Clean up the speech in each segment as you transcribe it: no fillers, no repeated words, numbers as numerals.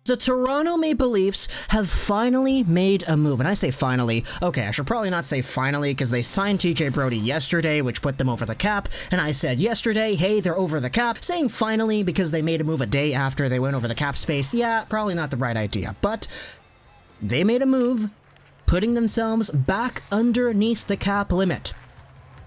The Toronto Maple Leafs have finally made a move. And I say finally, okay, I should probably not say finally because they signed TJ Brodie yesterday, which put them over the cap. And I said yesterday, hey, they're over the cap. Saying finally because they made a move a day after they went over the cap space, yeah, probably not the right idea. But they made a move, putting themselves back underneath the cap limit.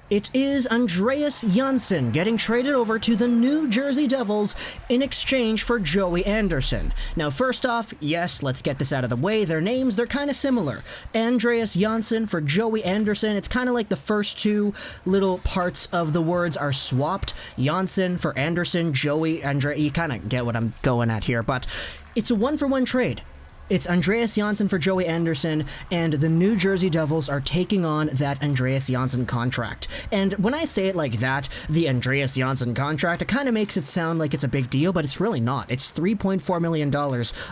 It is Andreas Johnsson getting traded over to the New Jersey Devils in exchange for Joey Anderson. Now, first off, yes, let's get this out of the way. Their names, they're kind of similar. Andreas Johnsson for Joey Anderson. It's kind of like the first two little parts of the words are swapped. Johnsson for Anderson, Joey, Andre. You kind of get what I'm going at here, but it's a one-for-one trade. It's Andreas Johnsson for Joey Anderson, and the New Jersey Devils are taking on that Andreas Johnsson contract. And when I say it like that, the Andreas Johnsson contract, it kind of makes it sound like it's a big deal, but it's really not. It's $3.4 million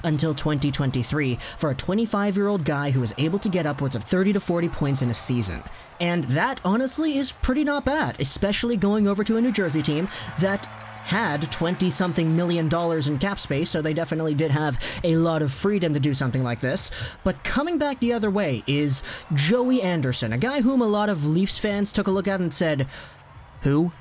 until 2023 for a 25-year-old guy who is able to get upwards of 30 to 40 points in a season. And that, honestly, is pretty not bad, especially going over to a New Jersey team that had $20-something million in cap space, so they definitely did have a lot of freedom to do something like this. But coming back the other way is Joey Anderson, a guy whom a lot of Leafs fans took a look at and said, who?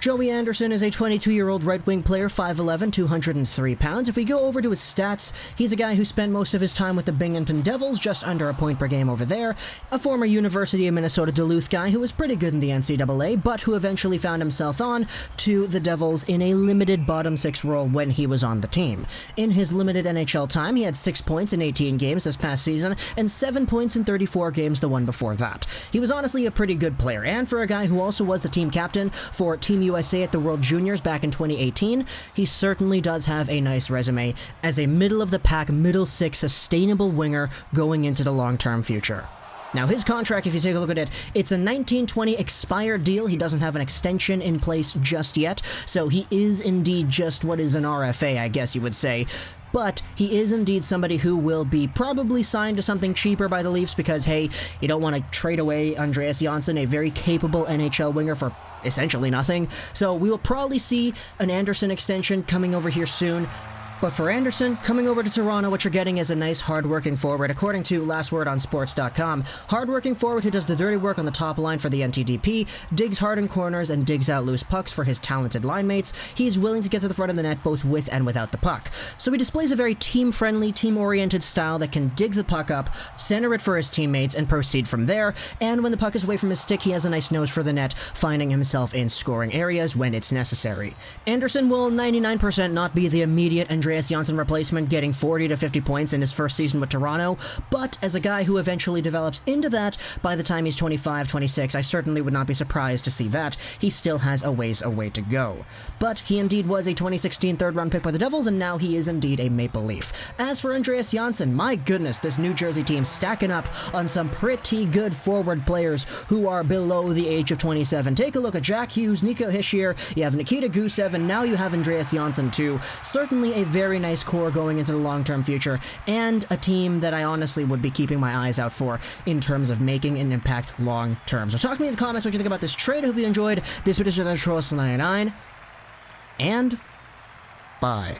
Joey Anderson is a 22-year-old right-wing player, 5'11", 203 pounds. If we go over to his stats, he's a guy who spent most of his time with the Binghamton Devils, just under a point per game over there, a former University of Minnesota Duluth guy who was pretty good in the NCAA, but who eventually found himself on to the Devils in a limited bottom six role when he was on the team. In his limited NHL time, he had 6 points in 18 games this past season, and 7 points in 34 games the one before that. He was honestly a pretty good player, and for a guy who also was the team captain for Team USA at the World Juniors back in 2018, he certainly does have a nice resume as a middle-of-the-pack, middle-six, sustainable winger going into the long-term future. Now, his contract, if you take a look at it, it's a 19-20 expired deal. He doesn't have an extension in place just yet, so he is indeed just what is an RFA, I guess you would say. But he is indeed somebody who will be probably signed to something cheaper by the Leafs because, hey, you don't want to trade away Andreas Johnsson, a very capable NHL winger, for essentially nothing. So we will probably see an Anderson extension coming over here soon. But for Anderson, coming over to Toronto, what you're getting is a nice, hard-working forward. According to lastwordonsports.com, hard-working forward who does the dirty work on the top line for the NTDP, digs hard in corners, and digs out loose pucks for his talented line mates. He's willing to get to the front of the net both with and without the puck. So he displays a very team-friendly, team-oriented style that can dig the puck up, center it for his teammates, and proceed from there. And when the puck is away from his stick, he has a nice nose for the net, finding himself in scoring areas when it's necessary. Anderson will 99% not be the immediate Andreas Johnsson replacement, getting 40 to 50 points in his first season with Toronto, but as a guy who eventually develops into that by the time he's 25, 26, I certainly would not be surprised to see that. He still has a ways away to go. But he indeed was a 2016 third-round pick by the Devils, and now he is indeed a Maple Leaf. As for Andreas Johnsson, my goodness, this New Jersey team stacking up on some pretty good forward players who are below the age of 27. Take a look at Jack Hughes, Nico Hischier, you have Nikita Gusev, and now you have Andreas Johnsson too. Certainly a very nice core going into the long-term future, and a team that I honestly would be keeping my eyes out for in terms of making an impact long-term. So talk to me in the comments what you think about this trade. I hope you enjoyed this video. This was 99, and bye.